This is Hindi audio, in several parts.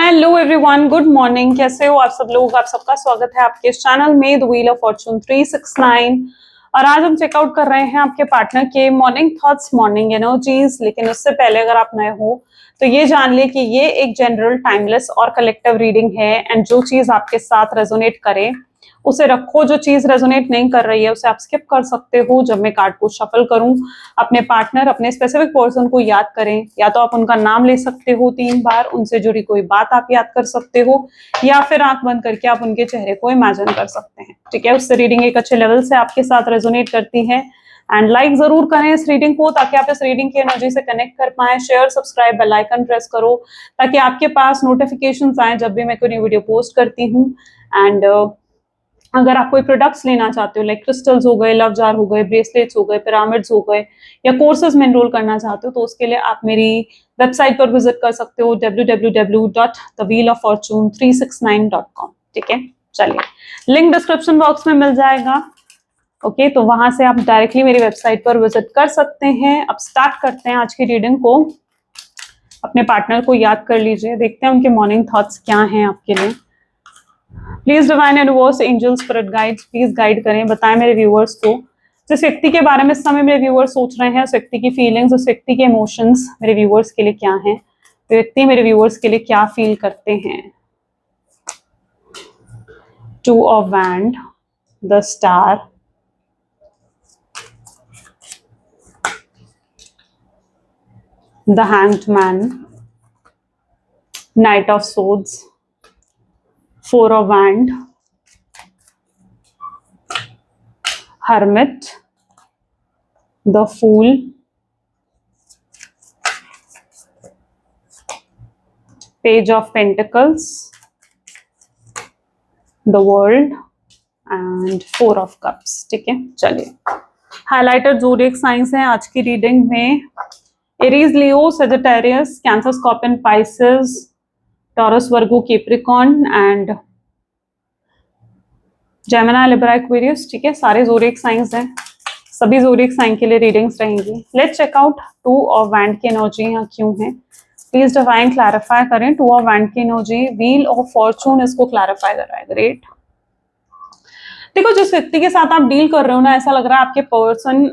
Hello everyone, good morning. कैसे हो आप सब लोग? आप सबका स्वागत है आपके इस चैनल में द व्हील ऑफ फॉर्चून 369। और आज हम चेकआउट कर रहे हैं आपके पार्टनर के मॉर्निंग थॉट्स, मॉर्निंग एनर्जीज। लेकिन उससे पहले अगर आप नए हो तो ये जान ले कि ये एक जनरल, टाइमलेस और कलेक्टिव रीडिंग है। एंड जो चीज आपके साथ रेजोनेट करे उसे रखो, जो चीज रेजोनेट नहीं कर रही है उसे आप स्किप कर सकते हो। जब मैं कार्ड को शफल करूं, अपने पार्टनर, अपने स्पेसिफिक पर्सन को याद करें। या तो आप उनका नाम ले सकते हो 3 बार, उनसे जुड़ी कोई बात आप याद कर सकते हो, या फिर आंख बंद करके आप उनके चेहरे को इमेजिन कर सकते हैं। ठीक है, उससे रीडिंग एक अच्छे लेवल से आपके साथ रेजोनेट करती है। एंड लाइक जरूर करें इस रीडिंग को ताकि आप इस रीडिंग की एनर्जी से कनेक्ट कर पाए। Share, subscribe, bell icon press करो ताकि आपके पास नोटिफिकेशंस आए जब भी मैं कोई न्यू वीडियो पोस्ट करती हूँ। एंड अगर आप कोई प्रोडक्ट्स लेना चाहते हो, लाइक क्रिस्टल्स हो गए, लव जार हो गए, ब्रेसलेट्स हो गए, पिरामिड्स हो गए, या कोर्सेज में एनरोल करना चाहते हो, तो उसके लिए आप मेरी वेबसाइट पर विजिट कर सकते हो www.thewheeloffortune369.com। ठीक है, चलिए, लिंक डिस्क्रिप्शन बॉक्स में मिल जाएगा। ओके, तो वहां से आप डायरेक्टली मेरी वेबसाइट पर विजिट कर सकते हैं। अब स्टार्ट करते हैं आज की रीडिंग को। अपने पार्टनर को याद कर लीजिए, देखते हैं उनके मॉर्निंग थॉट्स क्या हैं आपके लिए। Please divine universe, angel, spirit guides, please guide करें, बताएं मेरे व्यूअर्स को जिस व्यक्ति के बारे में इस समय मेरे व्यूअर्स सोच रहे हैं, उस व्यक्ति की फीलिंग्स, उस व्यक्ति के इमोशंस मेरे व्यूअर्स के लिए क्या हैं, व्यक्ति मेरे व्यूअर्स के लिए क्या फील करते हैं। 2 of wand, the star, the hanged man, night of swords, 4 of wand, hermit, the fool, page of pentacles, the world and 4 of cups। ठीक है, चलिए, हाइलाइटेड ज़ोडिएक साइंस हैं आज की रीडिंग में। Aries, Leo, Sagittarius, cancer, scorpion, Pisces, taurus, Virgo, Capricorn and Gemini, Libra, Aquarius. ठीक है, सारे ज़ोडिएक साइंस हैं, सभी ज़ोडिएक साइन के लिए रीडिंग्स रहेंगी। Let's check out 2 of wand की एनर्जी यहाँ क्यों है। प्लीज डिवाइन क्लैरिफाई करें 2 ऑफ वैंड की एनर्जी। व्हील ऑफ फॉर्चून इसको क्लैरिफाई कर रहा है। ग्रेट। देखो, जिस व्यक्ति के साथ आप डील कर रहे हो ना, ऐसा लग रहा है आपके पर्सन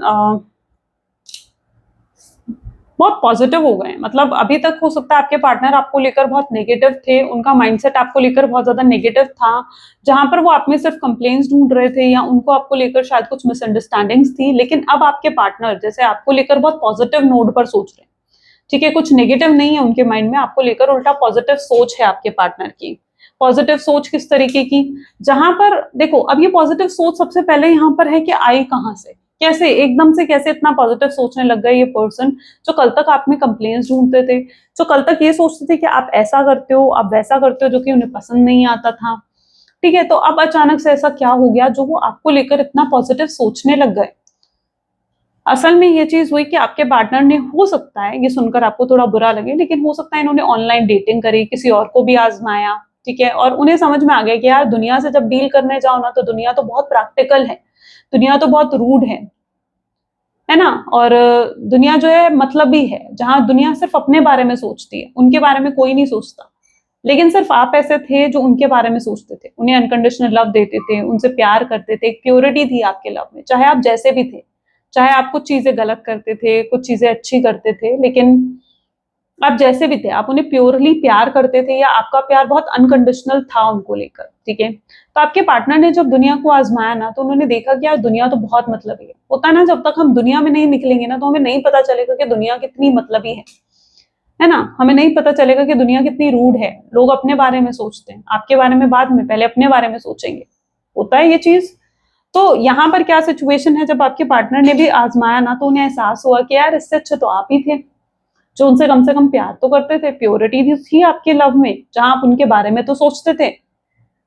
बहुत पॉजिटिव हो गए। मतलब अभी तक हो सकता है आपके पार्टनर आपको लेकर बहुत नेगेटिव थे, उनका माइंडसेट आपको लेकर बहुत ज्यादा नेगेटिव था, जहां पर वो आप में सिर्फ कंप्लेंट्स ढूंढ रहे थे या उनको आपको लेकर शायद कुछ मिसअंडरस्टैंडिंग्स थी। लेकिन अब आपके पार्टनर जैसे आपको लेकर बहुत पॉजिटिव नोट पर सोच रहे हैं। ठीक है, कुछ नेगेटिव नहीं है उनके माइंड में, आपको लेकर उल्टा पॉजिटिव सोच है आपके पार्टनर की। पॉजिटिव सोच किस तरीके की, जहां पर देखो, अब ये पॉजिटिव सोच सबसे पहले यहाँ पर है कि आई कहाँ से, कैसे एकदम से कैसे इतना पॉजिटिव सोचने लग गए ये पर्सन, जो कल तक आप में कंप्लेंट्स ढूंढते थे, जो कल तक ये सोचते थे कि आप ऐसा करते हो, आप वैसा करते हो, जो कि उन्हें पसंद नहीं आता था। ठीक है, तो अब अचानक से ऐसा क्या हो गया जो वो आपको लेकर इतना पॉजिटिव सोचने लग गए। असल में ये चीज हुई कि आपके पार्टनर ने, हो सकता है ये सुनकर आपको थोड़ा बुरा लगे, लेकिन हो सकता है इन्होंने ऑनलाइन डेटिंग करी, किसी और को भी आजमाया। ठीक है, और उन्हें समझ में आ गया कि यार दुनिया से जब डील करने जाओ ना, तो दुनिया तो बहुत प्रैक्टिकल है, दुनिया तो बहुत रूड है ना। और दुनिया जो है मतलबी है, जहां दुनिया सिर्फ अपने बारे में सोचती है, उनके बारे में कोई नहीं सोचता। लेकिन सिर्फ आप ऐसे थे जो उनके बारे में सोचते थे, उन्हें अनकंडीशनल लव देते थे, उनसे प्यार करते थे, एक प्योरिटी थी आपके लव में, चाहे आप जैसे भी थे, चाहे आप कुछ चीजें गलत करते थे, कुछ चीजें अच्छी करते थे, लेकिन आप जैसे भी थे, आप उन्हें प्योरली प्यार करते थे, या आपका प्यार बहुत अनकंडीशनल था उनको लेकर। ठीक है, तो आपके पार्टनर ने जब दुनिया को आजमाया ना, तो उन्होंने देखा कि यार दुनिया तो बहुत मतलबी है। होता है ना, जब तक हम दुनिया में नहीं निकलेंगे ना, तो हमें नहीं पता चलेगा कि दुनिया कितनी मतलबी है ना। हमें नहीं पता चलेगा कि दुनिया कितनी रूड है। लोग अपने बारे में सोचते हैं, आपके बारे में बाद में, पहले अपने बारे में सोचेंगे। होता है ये चीज। तो यहाँ पर क्या सिचुएशन है, जब आपके पार्टनर ने भी आजमाया ना, तो उन्हें एहसास हुआ कि यार इससे अच्छे तो आप ही थे, जो उनसे कम से कम प्यार तो करते थे, प्योरिटी थी आपके लव में, जहां आप उनके बारे में तो सोचते थे,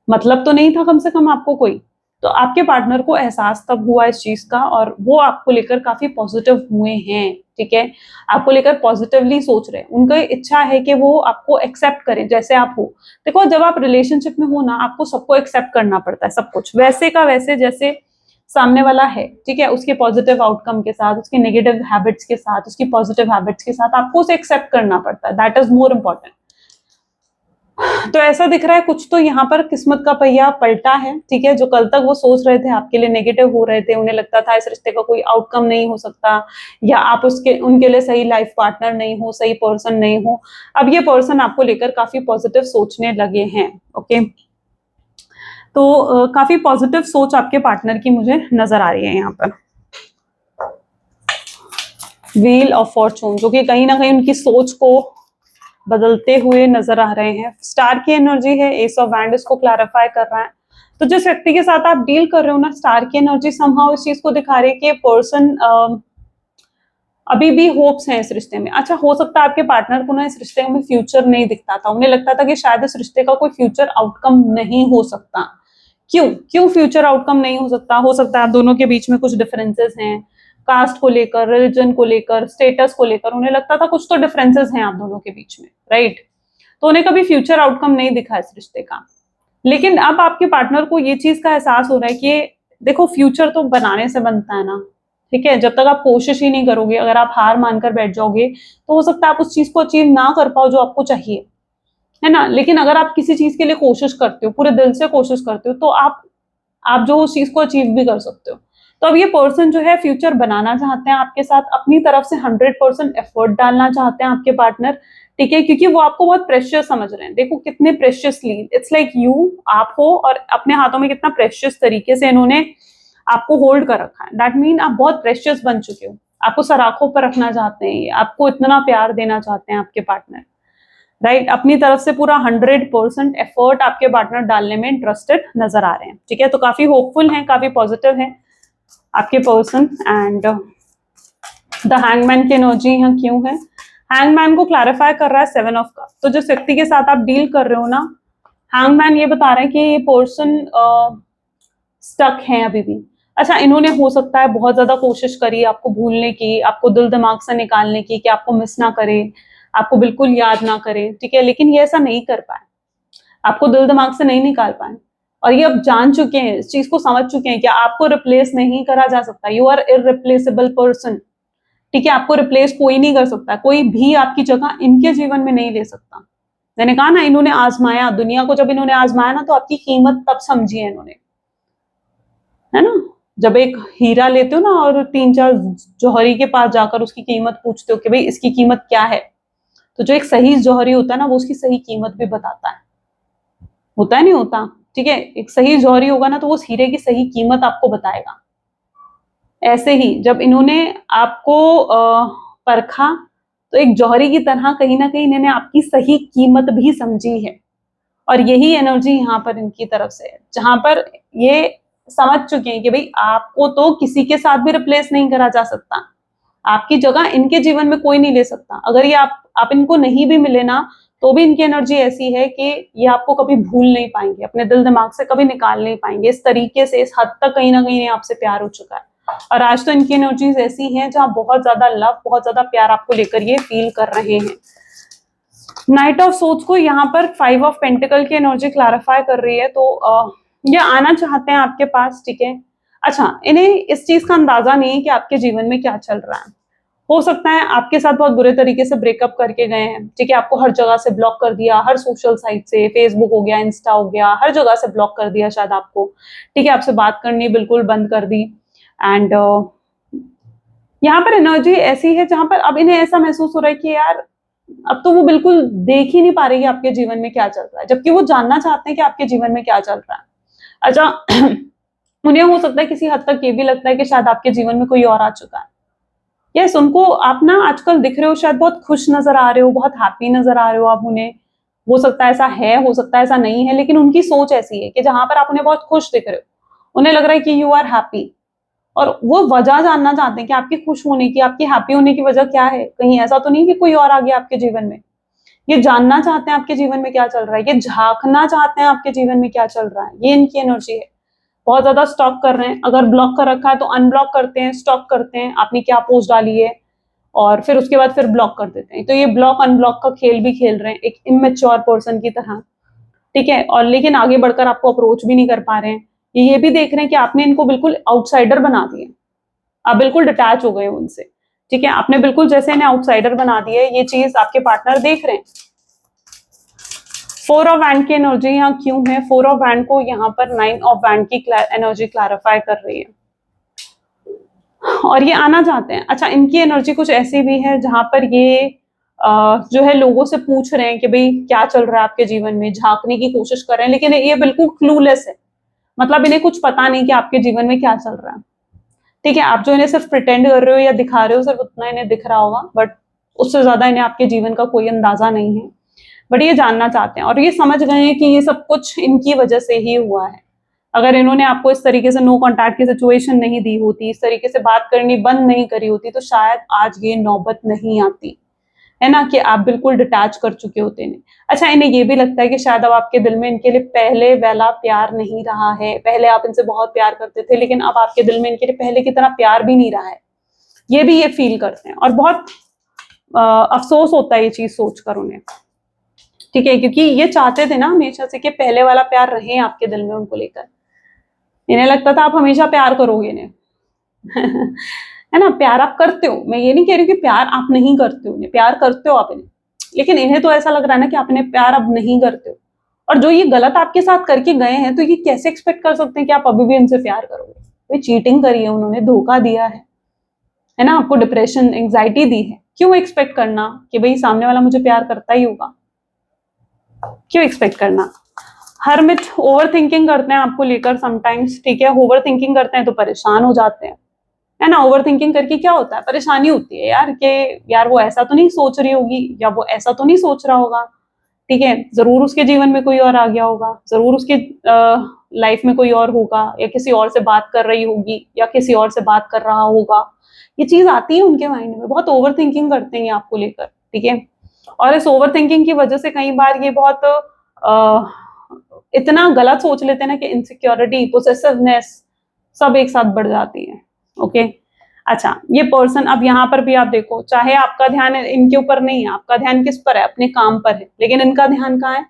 मतलब तो नहीं था कम से कम आपको कोई। तो आपके पार्टनर को एहसास तब हुआ इस चीज का, और वो आपको लेकर काफी पॉजिटिव हुए हैं। ठीक है, आपको लेकर पॉजिटिवली सोच रहे हैं। उनकी इच्छा है कि वो आपको एक्सेप्ट करें जैसे आप हो। देखो, जब आप रिलेशनशिप में हो ना, आपको सबको एक्सेप्ट करना पड़ता है, सब कुछ वैसे का वैसे जैसे सामने वाला है। ठीक है, उसके पॉजिटिव आउटकम के साथ, उसके नेगेटिव हैबिट्स के साथ, उसकी पॉजिटिव हैबिट्स के साथ आपको उसे एक्सेप्ट करना पड़ता है। That is more important. तो ऐसा दिख रहा है कुछ तो यहाँ पर किस्मत का पहिया पलटा है, ठीक है। जो कल तक वो सोच रहे थे आपके लिए नेगेटिव हो रहे थे, उन्हें लगता था इस रिश्ते का कोई आउटकम नहीं हो सकता, या आप उसके उनके लिए सही लाइफ पार्टनर नहीं हो, सही पर्सन नहीं हो, अब ये पर्सन आपको लेकर काफी पॉजिटिव सोचने लगे हैं। ओके, तो काफी पॉजिटिव सोच आपके पार्टनर की मुझे नजर आ रही है यहाँ पर। व्हील ऑफ फॉर्चून, जो कि कहीं ना कहीं उनकी सोच को बदलते हुए नजर आ रहे हैं। स्टार की एनर्जी है, एस ऑफ वैंड इसको क्लैरिफाई कर रहा है। तो जिस व्यक्ति के साथ आप डील कर रहे हो ना, स्टार की एनर्जी समहाउ इस चीज को दिखा रही है कि पर्सन अभी भी होप्स हैं इस रिश्ते में। अच्छा, हो सकता है आपके पार्टनर को ना इस रिश्ते में फ्यूचर नहीं दिखता था, उन्हें लगता था कि शायद इस रिश्ते का कोई फ्यूचर आउटकम नहीं हो सकता। क्यों क्यों फ्यूचर आउटकम नहीं हो सकता? हो सकता है आप दोनों के बीच में कुछ डिफरेंसेस हैं, कास्ट को लेकर, रिलीजन को लेकर, स्टेटस को लेकर, उन्हें लगता था कुछ तो डिफरेंसेस हैं आप दोनों के बीच में, राइट। तो उन्हें कभी फ्यूचर आउटकम नहीं दिखा इस रिश्ते का। लेकिन अब आपके पार्टनर को ये चीज का एहसास हो रहा है कि देखो, फ्यूचर तो बनाने से बनता है ना, ठीक है। जब तक आप कोशिश ही नहीं करोगे, अगर आप हार मानकर बैठ जाओगे, तो हो सकता है आप उस चीज को अचीव ना कर पाओ जो आपको चाहिए, है ना। लेकिन अगर आप किसी चीज के लिए कोशिश करते हो, पूरे दिल से कोशिश करते हो, तो आप जो उस चीज को अचीव भी कर सकते हो। तो अब ये पर्सन जो है फ्यूचर बनाना चाहते हैं आपके साथ, अपनी तरफ से 100% एफर्ट डालना चाहते हैं आपके पार्टनर, ठीक है, क्योंकि वो आपको बहुत प्रेशियस समझ रहे हैं। देखो कितने प्रेशियसली, इट्स लाइक यू, आप हो और अपने हाथों में कितना प्रेशियस तरीके से इन्होंने आपको होल्ड कर रखा है। दैट मीन आप बहुत प्रेशियस बन चुके हो, आपको सराखों पर रखना चाहते हैं, आपको इतना प्यार देना चाहते हैं आपके पार्टनर, राइट। अपनी तरफ से पूरा 100% एफर्ट आपके पार्टनर डालने में इंटरेस्टेड नजर आ रहे हैं, ठीक है। तो काफी होपफुल हैं, काफी पॉजिटिव हैं आपके पर्सन। एंड द हैंगमैन की एनर्जी यहाँ क्यों है? हैंगमैन को क्लैरिफाई कर रहा है 7 ऑफ कप। तो जिस व्यक्ति के साथ आप डील कर रहे हो ना, हैंगमैन ये बता रहे हैं कि ये पर्सन स्टक है अभी भी। अच्छा, इन्होंने हो सकता है बहुत ज्यादा कोशिश करी आपको भूलने की, आपको दिल दिमाग से निकालने की, कि आपको मिस ना करे, आपको बिल्कुल याद ना करे, ठीक है। लेकिन ये ऐसा नहीं कर पाए, आपको दिल दिमाग से नहीं निकाल पाए, और ये अब जान चुके हैं, इस चीज को समझ चुके हैं कि आपको रिप्लेस नहीं करा जा सकता। यू आर इररिप्लेसेबल पर्सन, ठीक है। आपको रिप्लेस कोई नहीं कर सकता, कोई भी आपकी जगह इनके जीवन में नहीं ले सकता। मैंने कहा ना, इन्होंने आजमाया दुनिया को, जब इन्होंने आजमाया ना, तो आपकी कीमत तब समझी है इन्होंने, है ना। जब एक हीरा लेते हो ना और 3-4 जौहरी के पास जाकर उसकी कीमत पूछते हो कि भाई इसकी कीमत क्या है, तो जो एक सही जौहरी होता है ना, वो उसकी सही कीमत भी बताता है, होता है नहीं होता, ठीक है। एक सही जौहरी होगा ना, तो वो उस हीरे की सही कीमत आपको बताएगा। ऐसे ही जब इन्होंने आपको परखा, तो एक जौहरी की तरह कहीं ना कहीं इन्होंने आपकी सही कीमत भी समझी है। और यही एनर्जी यहाँ पर इनकी तरफ से है, जहां पर ये समझ चुके हैं कि भाई आपको तो किसी के साथ भी रिप्लेस नहीं करा जा सकता, आपकी जगह इनके जीवन में कोई नहीं ले सकता। अगर ये आप इनको नहीं भी मिले ना, तो भी इनकी एनर्जी ऐसी है कि ये आपको कभी भूल नहीं पाएंगे, अपने दिल दिमाग से कभी निकाल नहीं पाएंगे। इस तरीके से, इस हद तक कहीं ना कहीं आपसे प्यार हो चुका है। और आज तो इनकी एनर्जीज ऐसी हैं जहां बहुत ज्यादा लव, बहुत ज्यादा प्यार आपको लेकर ये फील कर रहे हैं। नाइट ऑफ सोर्ड्स को यहाँ पर 5 ऑफ पेंटिकल की एनर्जी क्लैरिफाई कर रही है। तो ये आना चाहते हैं आपके पास, ठीक है। अच्छा, इन्हें इस चीज का अंदाजा नहीं है कि आपके जीवन में क्या चल रहा है। हो सकता है आपके साथ बहुत बुरे तरीके से ब्रेकअप करके गए हैं, ठीक है। आपको हर जगह से ब्लॉक कर दिया, हर सोशल साइट से, फेसबुक हो गया, इंस्टा हो गया, हर जगह से ब्लॉक कर दिया शायद आपको, ठीक है। आपसे बात करनी बिल्कुल बंद कर दी। एंड यहाँ पर एनर्जी ऐसी है जहां पर अब इन्हें ऐसा महसूस हो रहा है कि यार अब तो वो बिल्कुल देख ही नहीं पा रही है आपके जीवन में क्या चल रहा है, जबकि वो जानना चाहते हैं कि आपके जीवन में क्या चल रहा है। अच्छा, उन्हें हो सकता है किसी हद तक ये भी लगता है कि शायद आपके जीवन में कोई और आ चुका है। यस, उनको आप ना आजकल दिख रहे हो, शायद बहुत खुश नजर आ रहे हो, बहुत हैप्पी नजर आ रहे हो आप उन्हें। हो सकता है ऐसा है, हो सकता है ऐसा नहीं है, लेकिन उनकी सोच ऐसी है कि जहां पर आप उन्हें बहुत खुश दिख रहे हो, उन्हें लग रहा है कि यू आर हैप्पी, और वो वजह जानना चाहते हैं कि आपके खुश होने की, आपकी हैप्पी होने की वजह क्या है। कहीं ऐसा तो नहीं कि कोई और आ गया आपके जीवन में। ये जानना चाहते हैं आपके जीवन में क्या चल रहा है, ये झांकना चाहते हैं आपके जीवन में क्या चल रहा है। ये इनकी एनर्जी है। बहुत ज्यादा स्टॉक कर रहे हैं, अगर ब्लॉक कर रखा है तो अनब्लॉक करते हैं, स्टॉक करते हैं, आपने क्या पोस्ट डाली है, और फिर उसके बाद फिर ब्लॉक कर देते हैं। तो ये ब्लॉक अनब्लॉक का खेल भी खेल रहे हैं, एक इमेच्योर पर्सन की तरह, ठीक है। और लेकिन आगे बढ़कर आपको अप्रोच भी नहीं कर पा रहे हैं। ये भी देख रहे हैं कि आपने इनको बिल्कुल आउटसाइडर बना दिया, आप बिल्कुल डिटैच हो गए हो उनसे, ठीक है। आपने बिल्कुल जैसे इन्हें आउटसाइडर बना दिया है, ये चीज आपके पार्टनर देख रहे हैं। फोर ऑफ वैंड की एनर्जी यहाँ क्यों है? फोर ऑफ वैंड को यहाँ पर नाइन ऑफ वैंड की एनर्जी क्लैरिफाई कर रही है और ये आना चाहते हैं। अच्छा, इनकी एनर्जी कुछ ऐसी भी है जहां पर ये जो है लोगों से पूछ रहे हैं कि भाई क्या चल रहा है आपके जीवन में, झांकने की कोशिश कर रहे हैं, लेकिन ये बिल्कुल क्लूलेस है। मतलब इन्हें कुछ पता नहीं कि आपके जीवन में क्या चल रहा है। ठीक है, आप जो इन्हें सिर्फ प्रिटेंड कर रहे हो या दिखा रहे हो, सिर्फ उतना इन्हें दिख रहा होगा, बट उससे ज्यादा इन्हें आपके जीवन का कोई अंदाजा नहीं है। बट ये जानना चाहते हैं और ये समझ गए हैं कि ये सब कुछ इनकी वजह से ही हुआ है। अगर इन्होंने आपको इस तरीके से नो कॉन्टैक्ट की सिचुएशन नहीं दी होती, इस तरीके से बात करनी बंद नहीं करी होती, तो शायद आज ये नौबत नहीं आती, है ना, कि आप बिल्कुल डिटैच कर चुके होते हैं। अच्छा, इन्हें ये भी लगता है कि शायद अब आपके दिल में इनके लिए पहले वाला प्यार नहीं रहा है। पहले आप इनसे बहुत प्यार करते थे, लेकिन अब आपके दिल में इनके लिए पहले की तरह प्यार भी नहीं रहा है। ये भी ये फील करते हैं और बहुत अफसोस होता है ये चीज सोचकर उन्हें। ठीक है, क्योंकि ये चाहते थे ना हमेशा से कि पहले वाला प्यार रहे आपके दिल में उनको लेकर। इन्हें लगता था आप हमेशा प्यार करोगे इन्हें। है ना, प्यार आप करते हो, मैं ये नहीं कह रही कि प्यार आप नहीं करते हो, इन्हें प्यार करते हो आप इन्हें, लेकिन इन्हें तो ऐसा लग रहा है ना कि आप इन्हें प्यार अब नहीं करते हो। और जो ये गलत आपके साथ करके गए हैं, तो ये कैसे एक्सपेक्ट कर सकते हैं कि आप अभी भी इनसे प्यार करोगे? भाई चीटिंग करी है उन्होंने, धोखा दिया है ना, आपको डिप्रेशन एंग्जाइटी दी है, क्यों एक्सपेक्ट करना कि भाई सामने वाला मुझे प्यार करता ही होगा? क्यों एक्सपेक्ट करना? हरमिट ओवर थिंकिंग करते हैं आपको लेकर समटाइम्स। ठीक है, ओवर थिंकिंग करते हैं तो परेशान हो जाते हैं, है ना। ओवर थिंकिंग करके क्या होता है? परेशानी होती है यार, कि यार वो ऐसा तो नहीं सोच रही होगी, या वो ऐसा तो नहीं सोच रहा होगा। ठीक है, जरूर उसके जीवन में कोई और आ गया होगा, जरूर उसके लाइफ में कोई और होगा, या किसी और से बात कर रही होगी, या किसी और से बात कर रहा होगा। ये चीज आती है उनके माइंड में, बहुत ओवर थिंकिंग करते हैं आपको लेकर। ठीक है, और इस ओवर थिंकिंग की वजह से कई बार ये बहुत इतना गलत सोच लेते हैं ना कि इनसिक्योरिटी, पोसेसिवनेस सब एक साथ बढ़ जाती है। ओके, अच्छा, ये पर्सन अब यहाँ पर भी आप देखो, चाहे आपका ध्यान इनके ऊपर नहीं है, आपका ध्यान किस पर है? अपने काम पर है, लेकिन इनका ध्यान कहाँ है?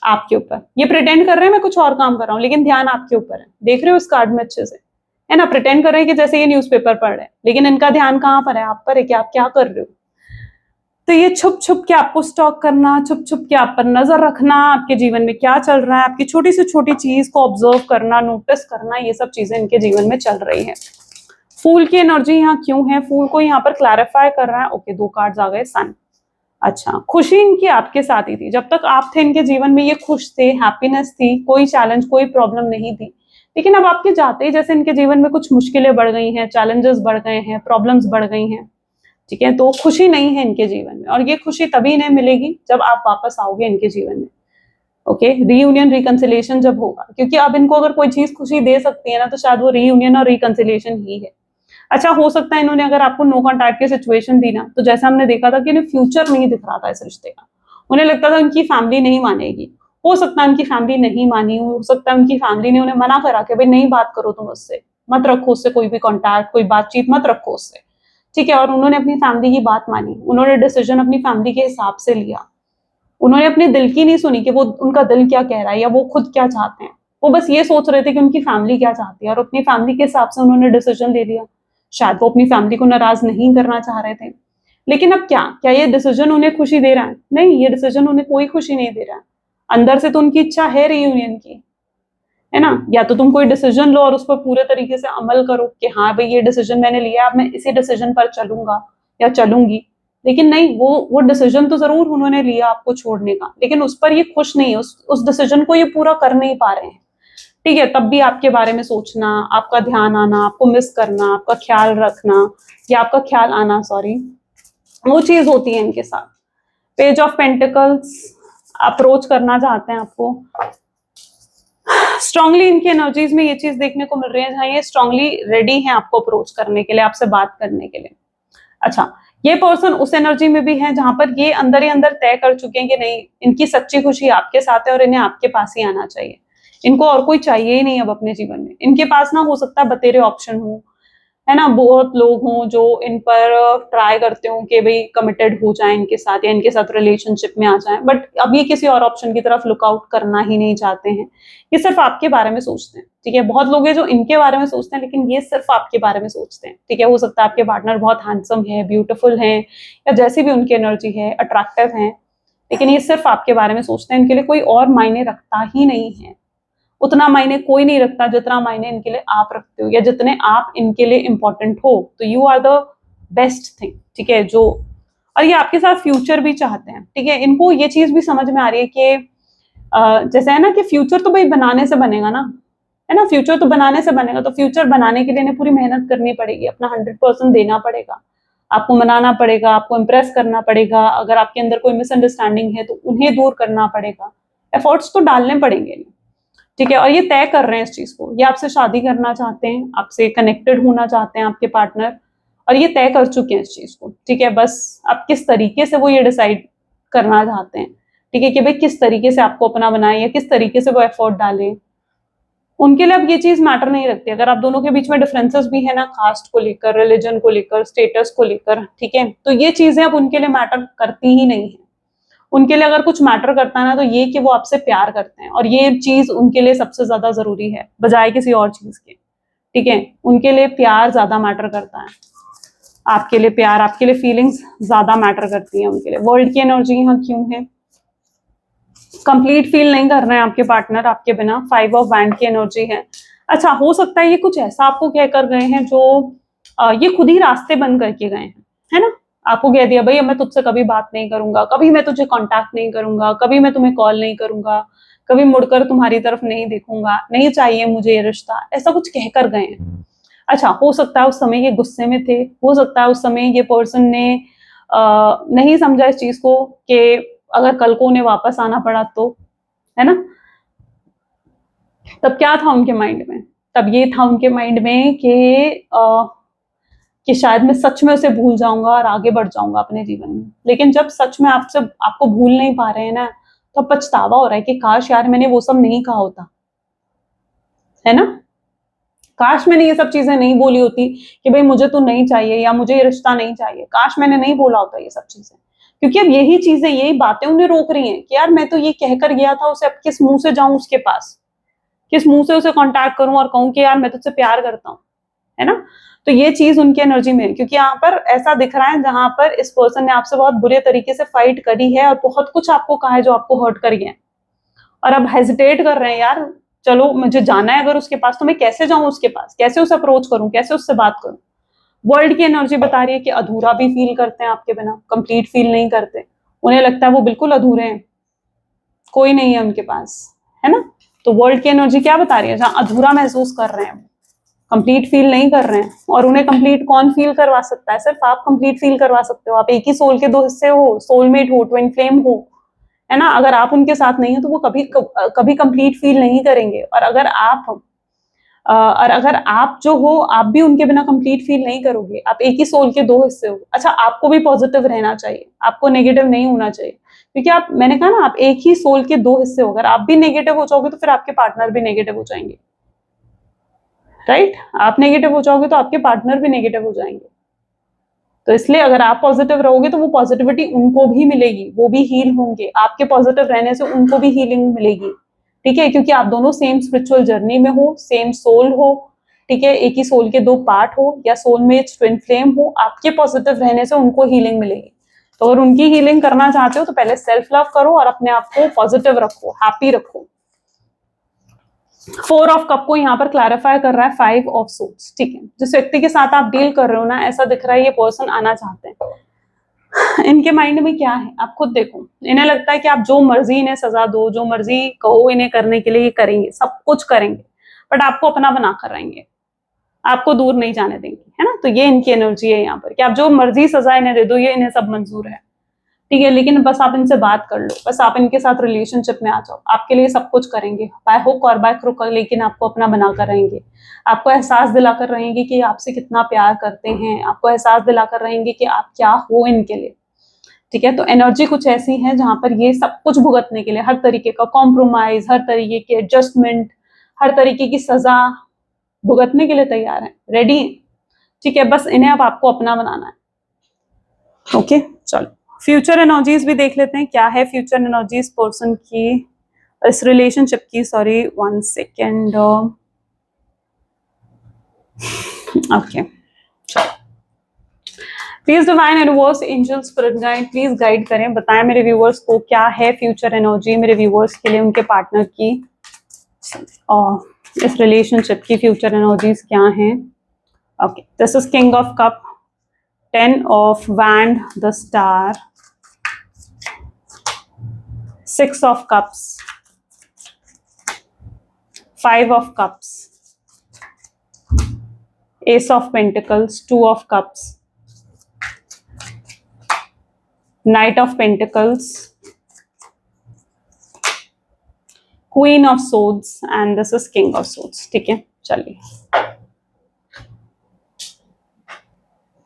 आपके ऊपर। ये प्रिटेंड कर रहे हैं मैं कुछ और काम कर रहा हूँ, लेकिन ध्यान आपके ऊपर है। देख रहे हो इस कार्ड में अच्छे से, है ना। प्रिटेंड कर रहे हैं कि जैसे ये न्यूज़पेपर पढ़ रहे हैं, लेकिन इनका ध्यान कहाँ पर है? आप पर है कि आप क्या कर रहे हो। तो ये छुप छुप के आपको स्टॉक करना, छुप छुप के आप पर नजर रखना, आपके जीवन में क्या चल रहा है, आपकी छोटी से छोटी चीज को ऑब्जर्व करना, नोटिस करना, ये सब चीजें इनके जीवन में चल रही है। फूल की एनर्जी यहाँ क्यों है? फूल को यहाँ पर क्लैरिफाई कर रहा है। ओके, दो कार्ड्स आ गए, सन। अच्छा, खुशी इनकी आपके साथ ही थी, जब तक आप थे इनके जीवन में ये खुश थे, हैप्पीनेस थी, कोई चैलेंज कोई प्रॉब्लम नहीं थी। लेकिन अब आपके जाते ही जैसे इनके जीवन में कुछ मुश्किलें बढ़ गई हैं, चैलेंजेस बढ़ गए हैं, प्रॉब्लम्स बढ़ गई हैं। ठीक है, तो खुशी नहीं है इनके जीवन में, और ये खुशी तभी इन्हें मिलेगी जब आप वापस आओगे इनके जीवन में। ओके, रीयूनियन रिकंसिलिएशन जब होगा, क्योंकि अब इनको अगर कोई चीज खुशी दे सकती है ना, तो शायद वो रीयूनियन और रिकंसिलिएशन ही है। अच्छा, हो सकता है इन्होंने अगर आपको नो कॉन्टैक्ट की सिचुएशन दी ना, तो जैसा हमने देखा था कि इन्हें फ्यूचर नहीं दिख रहा था इस रिश्ते का। उन्हें लगता था उनकी फैमिली नहीं मानेगी। हो सकता है उनकी फैमिली नहीं मानी, हो सकता है उनकी फैमिली ने उन्हें मना करा कि भाई नहीं बात करो तुम उससे, मत रखो उससे कोई भी कॉन्टैक्ट, कोई बातचीत मत रखो उससे। ठीक है, और उन्होंने अपनी फैमिली की बात मानी, उन्होंने डिसीजन अपनी फैमिली के हिसाब से लिया। उन्होंने अपने दिल की नहीं सुनी कि वो उनका दिल क्या कह रहा है या वो खुद क्या चाहते हैं। वो बस ये सोच रहे थे कि उनकी फैमिली क्या चाहती है, और अपनी फैमिली के हिसाब से उन्होंने डिसीजन ले लिया। शायद वो अपनी फैमिली को नाराज नहीं करना चाह रहे थे, लेकिन अब क्या क्या ये डिसीजन उन्हें खुशी दे रहा है? नहीं, ये डिसीजन उन्हें कोई खुशी नहीं दे रहा है। अंदर से तो उनकी इच्छा है रीयूनियन की, है ना। या तो तुम कोई डिसीजन लो और उस पर पूरे तरीके से अमल करो कि हाँ भाई ये डिसीजन मैंने लिया, अब मैं इसी डिसीजन पर चलूंगा या चलूंगी। लेकिन नहीं, वो डिसीजन तो जरूर उन्होंने लिया आपको छोड़ने का, लेकिन उस पर ये खुश नहीं है, उस डिसीजन को ये पूरा कर नहीं पा रहे हैं। ठीक है, तब भी आपके बारे में सोचना, आपका ध्यान आना, आपको मिस करना, आपका ख्याल रखना, या आपका ख्याल आना, सॉरी, वो चीज होती है इनके साथ। पेज ऑफ पेंटिकल्स अप्रोच करना चाहते हैं आपको। स्ट्रांगली इनकी एनर्जीज में ये चीज देखने को मिल रही है जहां ये स्ट्रांगली रेडी हैं आपको अप्रोच करने के लिए, आपसे बात करने के लिए। अच्छा, ये पर्सन उस एनर्जी में भी है जहां पर ये अंदर ही अंदर तय कर चुके हैं कि नहीं, इनकी सच्ची खुशी आपके साथ है और इन्हें आपके पास ही आना चाहिए। इनको और कोई चाहिए ही नहीं अब अपने जीवन में। इनके पास ना हो सकता है बतेरे ऑप्शन हो, है ना, बहुत लोग हों जो इन पर ट्राई करते हो कि भाई कमिटेड हो जाए इनके साथ या इनके साथ रिलेशनशिप में आ जाए, बट अब ये किसी और ऑप्शन की तरफ लुकआउट करना ही नहीं चाहते हैं। ये सिर्फ आपके बारे में सोचते हैं। ठीक है, बहुत लोग हैं जो इनके बारे में सोचते हैं, लेकिन ये सिर्फ आपके बारे में सोचते हैं। ठीक है, हो सकता है आपके पार्टनर बहुत हैंडसम है, ब्यूटीफुल है, या जैसी भी उनकी एनर्जी है, अट्रैक्टिव है, लेकिन ये सिर्फ आपके बारे में सोचते हैं, इनके लिए कोई और मायने रखता ही नहीं है। उतना मायने कोई नहीं रखता जितना मायने इनके लिए आप रखते हो, या जितने आप इनके लिए इंपॉर्टेंट हो। तो you are the best thing, ठीक है। जो और ये आपके साथ फ्यूचर भी चाहते हैं, ठीक है। इनको ये चीज भी समझ में आ रही है कि जैसे है ना कि फ्यूचर तो भाई बनाने से बनेगा ना, है ना, फ्यूचर तो बनाने से बनेगा। तो फ्यूचर बनाने के लिए इन्हें पूरी मेहनत करनी पड़ेगी, अपना 100% देना पड़ेगा, आपको मनाना पड़ेगा, आपको इम्प्रेस करना पड़ेगा। अगर आपके अंदर कोई मिसअंडरस्टैंडिंग है तो उन्हें दूर करना पड़ेगा, एफर्ट्स तो डालने पड़ेंगे, ठीक है। और ये तय कर रहे हैं इस चीज को, ये आपसे शादी करना चाहते हैं, आपसे कनेक्टेड होना चाहते हैं आपके पार्टनर, और ये तय कर चुके हैं इस चीज को, ठीक है। बस अब किस तरीके से वो ये डिसाइड करना चाहते हैं, ठीक है, कि भाई किस तरीके से आपको अपना बनाए या किस तरीके से वो एफर्ट डाले। उनके लिए अब ये चीज मैटर नहीं रखती। अगर आप दोनों के बीच में डिफरेंसेस भी है ना, कास्ट को लेकर, रिलीजन को लेकर, स्टेटस को लेकर, ठीक है, तो ये चीजें अब उनके लिए मैटर करती ही नहीं है। उनके लिए अगर कुछ मैटर करता है ना, तो ये कि वो आपसे प्यार करते हैं, और ये चीज उनके लिए सबसे ज्यादा जरूरी है बजाय किसी और चीज के, ठीक है। उनके लिए प्यार ज्यादा मैटर करता है, आपके लिए प्यार, आपके लिए फीलिंग्स ज्यादा मैटर करती है उनके लिए। वर्ल्ड की एनर्जी यहाँ क्यों है? कंप्लीट फील नहीं कर रहे हैं आपके पार्टनर आपके बिना। 5 ऑफ वैंड की एनर्जी है। अच्छा, हो सकता है ये कुछ ऐसा आपको कह कर गए हैं जो ये खुद ही रास्ते बंद करके गए हैं, है ना। आपको कह दिया भाई मैं तुझसे कभी बात नहीं करूंगा, कभी मैं तुझे कांटेक्ट नहीं करूंगा, कभी मैं तुम्हें कॉल नहीं करूंगा, कभी मुड़कर तुम्हारी तरफ नहीं देखूंगा, नहीं चाहिए मुझे ये रिश्ता, ऐसा कुछ कहकर गए हैं। अच्छा, हो सकता है उस समय ये गुस्से में थे, हो सकता है उस समय ये पर्सन ने नहीं समझा इस चीज को कि अगर कल को उन्हें वापस आना पड़ा तो, है ना। तब क्या था उनके माइंड में? तब ये था उनके माइंड में कि शायद मैं सच में उसे भूल जाऊंगा और आगे बढ़ जाऊंगा अपने जीवन में। लेकिन जब सच में आपको भूल नहीं पा रहे हैं ना, तो पछतावा हो रहा है कि काश यार मैंने वो सब नहीं कहा होता, है ना। काश मैंने ये सब चीजें नहीं बोली होती कि भाई मुझे तो नहीं चाहिए या मुझे ये रिश्ता नहीं चाहिए। काश मैंने नहीं बोला होता ये सब चीजें, क्योंकि अब यही चीजें, यही बातें उन्हें रोक रही हैं कि यार मैं तो ये कहकर गया था उसे, अब किस मुंह से जाऊं उसके पास, किस मुंह से उसे कांटेक्ट करूं और कहूं कि यार मैं तुझसे प्यार करता हूं, है ना। तो ये चीज उनकी एनर्जी में है, क्योंकि यहाँ पर ऐसा दिख रहा है जहां पर इस पर्सन ने आपसे बहुत बुरे तरीके से फाइट करी है और बहुत कुछ आपको कहा है जो आपको हर्ट करी है, और अब हेजिटेट कर रहे हैं यार, चलो मुझे जाना है अगर उसके पास तो मैं कैसे जाऊं उसके पास, कैसे उसे अप्रोच करूं, कैसे उससे बात करूं। वर्ल्ड की एनर्जी बता रही है कि अधूरा भी फील करते हैं आपके बिना, कंप्लीट फील नहीं करते। उन्हें लगता है वो बिल्कुल अधूरे हैं, कोई नहीं है उनके पास, है ना। तो वर्ल्ड की एनर्जी क्या बता रही है? जहां अधूरा महसूस कर रहे हैं, कंप्लीट फील नहीं कर रहे हैं, और उन्हें कंप्लीट कौन फील करवा सकता है? सिर्फ आप कंप्लीट फील करवा सकते हो। आप एक ही सोल के दो हिस्से हो, सोलमेट हो, ट्विन फ्लेम हो, है ना। अगर आप उनके साथ नहीं हो तो वो कभी कंप्लीट फील नहीं करेंगे। और अगर आप जो हो, आप भी उनके बिना कंप्लीट फील नहीं करोगे। आप एक ही सोल के दो हिस्से हो। अच्छा, आपको भी पॉजिटिव रहना चाहिए, आपको नेगेटिव नहीं होना चाहिए, क्योंकि मैंने कहा ना, आप एक ही सोल के दो हिस्से हो। अगर आप भी नेगेटिव हो जाओगे तो फिर आपके पार्टनर भी नेगेटिव हो जाएंगे, राइट। आप नेगेटिव हो जाओगे तो आपके पार्टनर भी नेगेटिव हो जाएंगे। तो इसलिए अगर आप पॉजिटिव रहोगे तो वो पॉजिटिविटी उनको भी मिलेगी, वो भी हील होंगे। आपके पॉजिटिव रहने से उनको भी हीलिंग मिलेगी, ठीक है, क्योंकि आप दोनों सेम स्पिरिचुअल जर्नी में हो, सेम सोल हो, ठीक है, एक ही सोल के दो पार्ट हो, या सोलमेट ट्विन फ्लेम हो। आपके पॉजिटिव रहने से उनको हीलिंग मिलेगी। तो अगर उनकी हीलिंग करना चाहते हो तो पहले सेल्फ लव करो और अपने आप को पॉजिटिव रखो, हैप्पी रखो। 4 ऑफ कप को यहाँ पर क्लैरिफाई कर रहा है 5 ऑफ सोर्ट्स, ठीक है। जिस व्यक्ति के साथ आप डील कर रहे हो ना, ऐसा दिख रहा है ये पर्सन आना चाहते हैं। इनके माइंड में क्या है आप खुद देखो। इन्हें लगता है कि आप जो मर्जी इन्हें सजा दो, जो मर्जी कहो इन्हें करने के लिए, ये करेंगे, सब कुछ करेंगे, बट आपको अपना बना कर रहेंगे, आपको दूर नहीं जाने देंगे, है ना। तो ये इनकी एनर्जी है यहाँ पर कि आप जो मर्जी सजा इन्हें दे दो, ये इन्हें सब मंजूर है, ठीक है। लेकिन बस आप इनसे बात कर लो, बस आप इनके साथ रिलेशनशिप में आ जाओ, आपके लिए सब कुछ करेंगे, बाय हुक और बाय क्रुक, लेकिन आपको अपना बनाकर रहेंगे। आपको एहसास दिलाकर रहेंगे कि आपसे कितना प्यार करते हैं, आपको एहसास दिलाकर रहेंगे कि आप क्या हो इनके लिए, ठीक है। तो एनर्जी कुछ ऐसी है जहां पर ये सब कुछ भुगतने के लिए, हर तरीके का कॉम्प्रोमाइज, हर तरीके के एडजस्टमेंट, हर तरीके की सजा भुगतने के लिए तैयार है, रेडी है, ठीक है। बस इन्हें अब आपको अपना बनाना है, ओके। चलो फ्यूचर एनर्जीज भी देख लेते हैं, क्या है फ्यूचर एनर्जीज पर्सन की, इस रिलेशनशिप की। Sorry 1 second, okay. Please divine universe angel spirit guide please guide करें, बताएं मेरे व्यूअर्स को क्या है फ्यूचर एनर्जी मेरे व्यूअर्स के लिए, उनके पार्टनर की और इस रिलेशनशिप की फ्यूचर एनर्जीज क्या हैं। Okay, this is king of cup, 10 of wand, the star, 6 of cups, 5 of cups, ace of pentacles, 2 of cups, knight of pentacles, queen of swords and this is king of swords। ठीक है, चलिए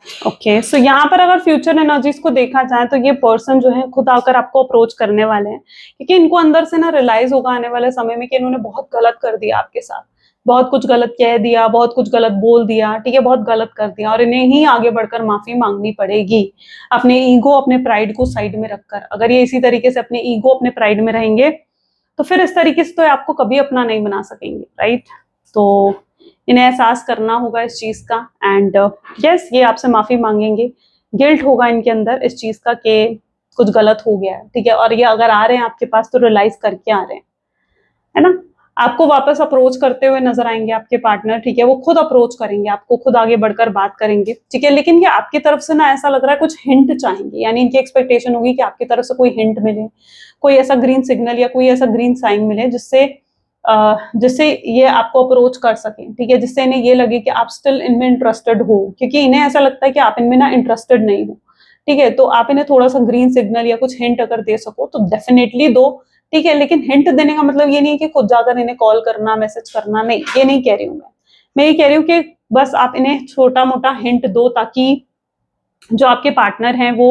ओके सो यहाँ पर अगर फ्यूचर एनर्जीज को देखा जाए तो ये पर्सन जो है खुद आकर आपको अप्रोच करने वाले हैं, क्योंकि इनको अंदर से ना रियलाइज होगा आने वाले समय में कि इन्होंने बहुत गलत कर दिया आपके साथ, बहुत कुछ गलत कह दिया, बहुत कुछ गलत बोल दिया, ठीक है, बहुत गलत कर दिया और इन्हें ही आगे बढ़कर माफी मांगनी पड़ेगी। अपने ईगो अपने प्राइड को साइड में रखकर, अगर ये इसी तरीके से अपने ईगो अपने प्राइड में रहेंगे तो फिर इस तरीके से तो आपको कभी अपना नहीं बना सकेंगे, राइट। तो इन्हें एहसास करना होगा इस चीज का एंड यस ये आपसे माफी मांगेंगे। गिल्ट होगा इनके अंदर इस चीज का कि कुछ गलत हो गया है, ठीक है, और ये अगर आ रहे हैं आपके पास तो रियलाइज करके आ रहे हैं, है ना। आपको वापस अप्रोच करते हुए नजर आएंगे आपके पार्टनर, ठीक है, वो खुद अप्रोच करेंगे आपको, खुद आगे बढ़कर बात करेंगे, ठीक है, लेकिन ये आपकी तरफ से ना ऐसा लग रहा है कुछ हिंट चाहेंगे, यानी इनकी एक्सपेक्टेशन होगी कि आपकी तरफ से कोई हिंट मिले, कोई ऐसा ग्रीन सिग्नल या कोई ऐसा ग्रीन साइन मिले जिससे ये आपको अप्रोच कर सकें, ठीक है, जिससे इन्हें ये लगे कि आप स्टिल इनमें इंटरेस्टेड हो, क्योंकि इन्हें ऐसा लगता है कि आप इनमें ना इंटरेस्टेड नहीं हो, ठीक है। तो आप इन्हें थोड़ा सा ग्रीन सिग्नल या कुछ हिंट अगर दे सको तो डेफिनेटली दो, ठीक है, लेकिन हिंट देने का मतलब ये नहीं है कि खुद जाकर इन्हें कॉल करना, मैसेज करना, नहीं, ये नहीं कह रही हूँ मैं ये कह रही हूँ कि बस आप इन्हें छोटा मोटा हिंट दो ताकि जो आपके पार्टनर हैं वो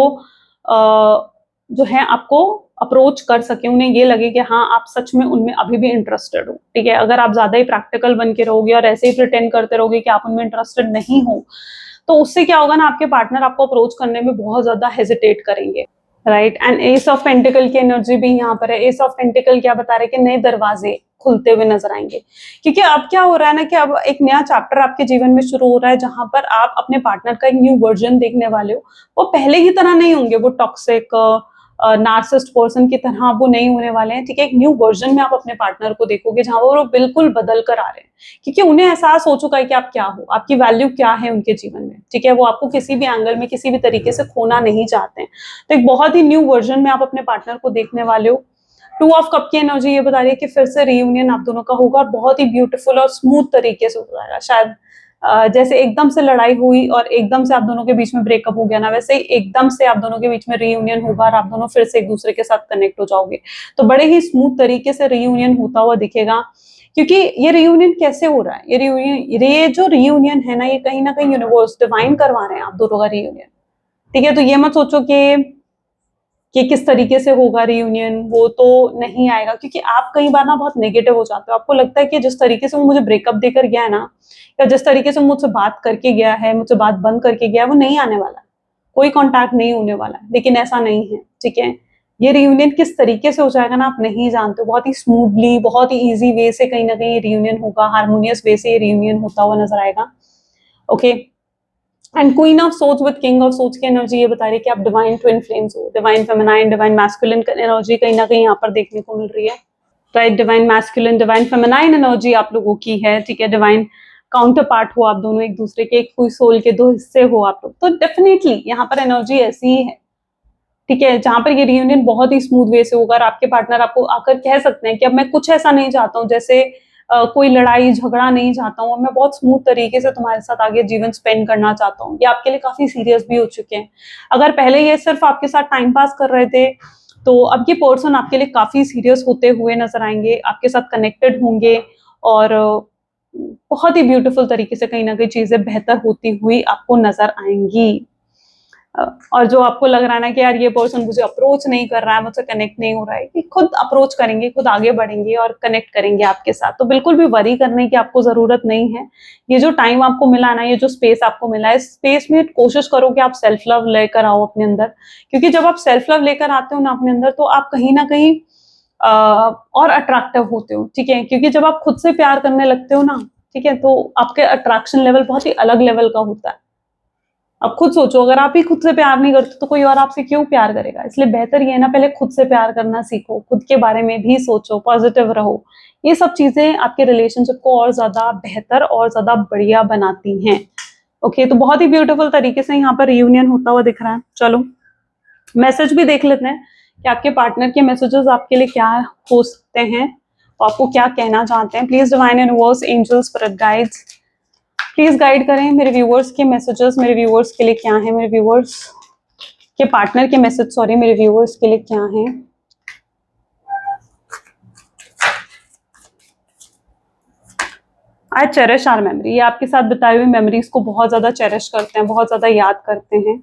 जो है आपको अप्रोच कर सके, उन्हें ये लगे कि हाँ आप सच में उनमें अभी भी इंटरेस्टेड हो, ठीक है। अगर आप ज्यादा ही प्रैक्टिकल बन के रहोगे और ऐसे ही प्रिटेंड करते रहोगे कि आप उनमें इंटरेस्टेड नहीं हो तो उससे क्या होगा ना, आपके पार्टनर आपको अप्रोच करने में बहुत ज्यादा हेजिटेट करेंगे, right. And S of pentacle की एनर्जी भी यहाँ पर है। एस ऑफ पेंटिकल क्या बता रहे हैं कि नए दरवाजे खुलते हुए नजर आएंगे, क्योंकि अब क्या हो रहा है ना कि अब एक नया चैप्टर आपके जीवन में शुरू हो रहा है जहां पर आप अपने पार्टनर का एक न्यू वर्जन देखने वाले हो। वो पहले की तरह नहीं होंगे, वो टॉक्सिक नार्सिसिस्ट पर्सन की तरह वो नहीं होने वाले हैं, ठीक है। एक न्यू वर्जन में आप अपने पार्टनर को देखोगे जहां वो बिल्कुल बदल कर आ रहे हैं, क्योंकि उन्हें एहसास हो चुका है कि आप क्या हो, आपकी वैल्यू क्या है उनके जीवन में, ठीक है। वो आपको किसी भी एंगल में किसी भी तरीके से खोना नहीं चाहते हैं। तो एक बहुत ही न्यू वर्जन में आप अपने पार्टनर को देखने वाले हो। 2 ऑफ कप की एनर्जी ये बता रही है कि फिर से रियूनियन आप दोनों का होगा और बहुत ही ब्यूटीफुल और स्मूथ तरीके से हो जाएगा। शायद जैसे एकदम से लड़ाई हुई और एकदम से आप दोनों के बीच में ब्रेकअप हो गया ना, वैसे ही एकदम से आप दोनों के बीच में रीयूनियन होगा और आप दोनों फिर से एक दूसरे के साथ कनेक्ट हो जाओगे। तो बड़े ही स्मूथ तरीके से रीयूनियन होता हुआ दिखेगा, क्योंकि ये रीयूनियन कैसे हो रहा है, ये जो रीयूनियन है ना कहीं यूनिवर्स डिवाइन करवा रहे हैं आप दोनों का रीयूनियन, ठीक है। तो ये मत सोचो कि किस तरीके से होगा रियूनियन, वो तो नहीं आएगा, क्योंकि आप कई बार ना बहुत नेगेटिव हो जाते हो। आपको लगता है कि जिस तरीके से वो मुझे ब्रेकअप देकर गया है ना, या जिस तरीके से मुझसे बात करके गया है, मुझसे बात बंद करके गया है, वो नहीं आने वाला, कोई कांटेक्ट नहीं होने वाला है। लेकिन ऐसा नहीं है, ठीक है। ये रियूनियन किस तरीके से हो जाएगा ना आप नहीं जानते, बहुत ही स्मूथली, बहुत ही इजी वे से कहीं ना कहीं रियूनियन होगा, हार्मोनियस वे से ये रियूनियन होता हुआ नजर आएगा। ओके, एंड क्वीन ऑफ सोच विद किंग ऑफ सोच की एनर्जी ये बता रही है कि आप डिवाइन ट्विन फ्लेम्स हो, divine feminine divine masculine energy कहीं ना कहीं यहाँ पर देखने को मिल रही है, right. Divine masculine divine feminine energy आप लोगों की है, ठीक है। डिवाइन काउंटर पार्ट हो आप दोनों एक दूसरे के, एक कोई सोल के दो हिस्से हो आप लोग, तो डेफिनेटली यहाँ पर एनर्जी ऐसी ही है, ठीक है, जहां पर ये रियूनियन बहुत ही स्मूथ वे से होगा और आपके पार्टनर आपको आकर कह सकते हैं कि अब मैं कुछ ऐसा नहीं चाहता हूँ, जैसे कोई लड़ाई झगड़ा नहीं चाहता हूँ, मैं बहुत स्मूथ तरीके से तुम्हारे साथ आगे जीवन स्पेंड करना चाहता हूँ। ये आपके लिए काफी सीरियस भी हो चुके हैं। अगर पहले ये सिर्फ आपके साथ टाइम पास कर रहे थे तो अब ये पर्सन आपके लिए काफी सीरियस होते हुए नजर आएंगे, आपके साथ कनेक्टेड होंगे और बहुत ही ब्यूटीफुल तरीके से कहीं ना कहीं चीजें बेहतर होती हुई आपको नजर आएंगी। और जो आपको लग रहा है ना कि यार ये पर्सन मुझे अप्रोच नहीं कर रहा है, मुझसे कनेक्ट नहीं हो रहा है, कि खुद अप्रोच करेंगे, खुद आगे बढ़ेंगे और कनेक्ट करेंगे आपके साथ। तो बिल्कुल भी वरी करने की आपको जरूरत नहीं है। ये जो टाइम आपको मिला ना, ये जो स्पेस आपको मिला है, इस स्पेस में कोशिश करो कि आप सेल्फ लव लेकर आओ अपने अंदर, क्योंकि जब आप सेल्फ लव लेकर आते हो ना अपने अंदर तो आप कहीं ना कहीं और अट्रैक्टिव होते हो, ठीक है। क्योंकि जब आप खुद से प्यार करने लगते हो ना, ठीक है, तो आपके अट्रैक्शन लेवल बहुत ही अलग लेवल का होता है। अब खुद सोचो, अगर आप ही खुद से प्यार नहीं करते तो कोई और आपसे क्यों प्यार करेगा? इसलिए बेहतर ये है ना, पहले खुद से प्यार करना सीखो, खुद के बारे में भी सोचो, पॉजिटिव रहो। ये सब चीजें आपके रिलेशनशिप को और ज्यादा बेहतर और ज्यादा बढ़िया बनाती हैं। ओके, तो बहुत ही ब्यूटीफुल तरीके से यहाँ पर रियूनियन होता हुआ दिख रहा है। चलो मैसेज भी देख लेते हैं कि आपके पार्टनर के मैसेजेस आपके लिए क्या हो सकते हैं, और आपको क्या कहना चाहते हैं। Please divine universe, angels, spirit guides, please guide करें मेरे व्यूअर्स के मैसेजेस मेरे व्यूअर्स के लिए क्या है, मेरे व्यूअर्स के पार्टनर के मैसेज, सॉरी, मेरे व्यूअर्स के लिए क्या है। आई चेरिश आवर मेमोरी, ये आपके साथ बिताई हुई मेमोरीज को बहुत ज्यादा चेरिश करते हैं, बहुत ज्यादा याद करते हैं।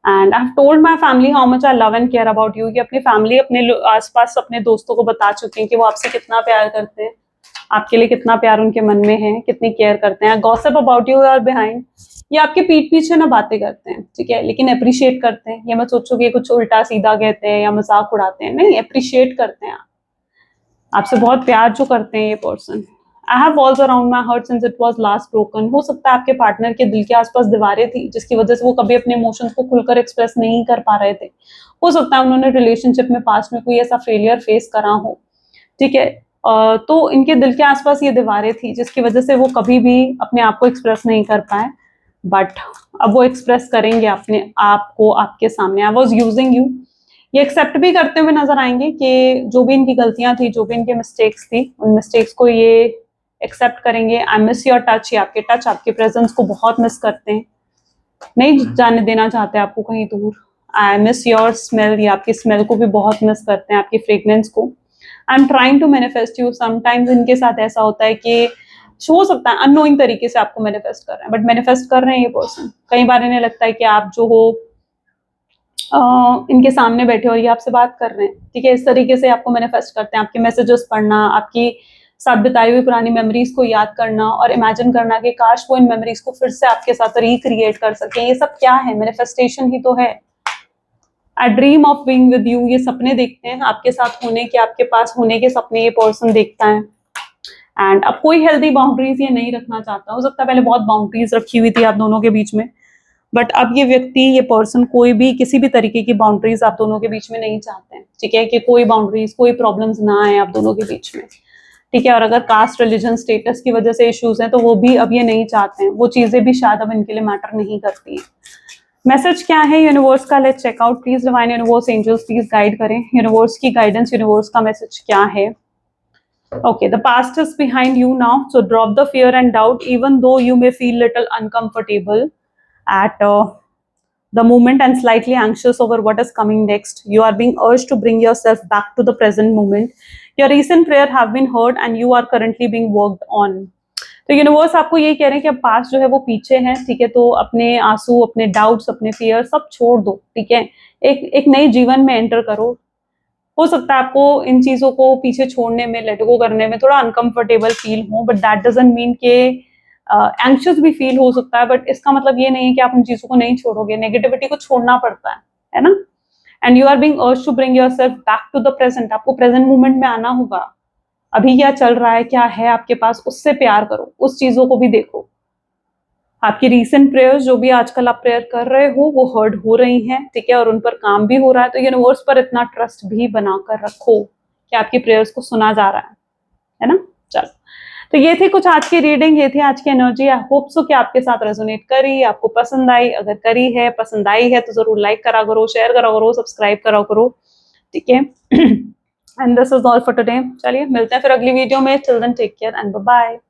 And I have told my family how much I love and care about you, कि अपनी फैमिली, अपने आसपास अपने दोस्तों को बता चुके हैं कि वो आपसे कितना प्यार करते हैं, आपके लिए कितना प्यार उनके मन में है, कितनी केयर करते हैं। गॉसिप अबाउट यू और बिहाइंड, ये आपके पीठ पीछे ना बातें करते हैं, ठीक है, लेकिन अप्रिशिएट करते हैं। ये मत सोचो कि कुछ उल्टा सीधा कहते हैं या मजाक उड़ाते हैं, नहीं, अप्रिशिएट करते हैं, आपसे बहुत प्यार जो करते हैं ये person. I have walls around my hurt since it was last broken, हो सकता है आपके पार्टनर के दिल के आसपास दीवारें थी जिसकी वजह से वो कभी अपने इमोशंस को खुलकर एक्सप्रेस नहीं कर पा रहे थे। हो सकता है उन्होंने रिलेशनशिप में पास्ट में कोई ऐसा फेलियर फेस करा हो, ठीक है। तो इनके दिल के आसपास ये दीवारें थी जिसकी वजह से वो कभी भी अपने आप को एक्सप्रेस नहीं कर पाए, बट अब वो एक्सप्रेस करेंगे अपने आप को आपके सामने। आई वॉज यूजिंग यू, ये एक्सेप्ट भी करते हुए नजर आएंगे कि जो भी इनकी गलतियां थी, जो भी इनके मिस्टेक्स थी, उन मिस्टेक्स को ये एक्सेप्ट करेंगे। आई मिस योर टच, ये आपके टच, आपके प्रेजेंस को बहुत मिस करते हैं, नहीं जाने देना चाहते आपको कहीं दूर। आई मिस योर स्मेल, ये आपकी स्मेल को भी बहुत मिस करते हैं, आपकी फ्रेग्रेंस को। I am trying to manifest you, sometimes इनके साथ ऐसा होता है कि हो सकता है अननोइंग तरीके से आपको मैनिफेस्ट कर रहे हैं, बट मैनिफेस्ट कर रहे हैं ये पर्सन। कई बार इन्हें लगता है कि आप जो हो इनके सामने बैठे और ये आपसे बात कर रहे हैं, ठीक है, इस तरीके से आपको मैनिफेस्ट करते हैं। आपके मैसेजेस पढ़ना, आपकी साथ बिताई हुई पुरानी मेमोरीज को याद करना और इमेजिन करना कि काश वो इन मेमोरीज को फिर से आपके साथ रिक्रिएट कर सके, ये सब क्या है? मैनिफेस्टेशन ही तो है। आई dream of being with you, ये सपने देखते हैं आपके साथ होने के, आपके पास होने के सपने ये पर्सन देखता है। एंड अब कोई हेल्दी बाउंड्रीज ये नहीं रखना चाहता। हो सकता है पहले बहुत बाउंड्रीज रखी हुई थी आप दोनों के बीच में, बट अब ये व्यक्ति, ये पर्सन कोई भी किसी भी तरीके की बाउंड्रीज आप दोनों के बीच में नहीं चाहते हैं, ठीक है, कि कोई बाउंड्रीज, कोई प्रॉब्लम्स ना आए आप दोनों के बीच में, ठीक है। और अगर कास्ट, रिलीजन, स्टेटस की वजह से इश्यूज हैं तो वो भी अब ये नहीं चाहते हैं, वो चीजें भी शायद अब इनके लिए मैटर नहीं करती हैं। मैसेज क्या है यूनिवर्स का? Let's check out. Please divine universe, angels, please guide करें यूनिवर्स की गाइडेंस, यूनिवर्स का मैसेज क्या है? Okay, the past is behind you now, so drop the fear and doubt, even though you may feel little uncomfortable at the moment and slightly anxious over what is coming next. You are being urged to bring yourself back to the present moment. Your recent prayer have been heard and you are currently being worked on. तो यूनिवर्स आपको ये कह रहे हैं कि अब पास्ट जो है वो पीछे है, ठीक है, तो अपने आंसू, अपने डाउट्स, अपने फियर सब छोड़ दो, ठीक है, एक नई जीवन में एंटर करो। हो सकता है आपको इन चीजों को पीछे छोड़ने में, लेट गो करने में थोड़ा अनकंफर्टेबल फील हो, बट दैट डजंट मीन के एंग्शियस भी फील हो सकता है, बट इसका मतलब ये नहीं है कि आप उन चीजों को नहीं छोड़ोगे। नेगेटिविटी को छोड़ना पड़ता है ना। And you are being urged to bring yourself back to the present, आपको प्रेजेंट मोमेंट में आना होगा। अभी क्या चल रहा है, क्या है आपके पास, उससे प्यार करो, उस चीजों को भी देखो। आपकी रीसेंट प्रेयर्स जो भी आजकल आप प्रेयर कर रहे हो वो हर्ड हो रही हैं, ठीक है, और उन पर काम भी हो रहा है। तो यूनिवर्स पर इतना ट्रस्ट भी बनाकर रखो कि आपकी प्रेयर्स को सुना जा रहा है ना। चलो, तो ये थी कुछ आज की रीडिंग, ये थी आज की एनर्जी। आई होप सो कि आपके साथ रेजोनेट करी, आपको पसंद आई। अगर करी है, पसंद आई है, तो जरूर लाइक करा करो, शेयर करा करो, सब्सक्राइब करा करो, ठीक है। And this is all for today. चलिए मिलते हैं फिर अगली वीडियो में। Till then take care and bye bye.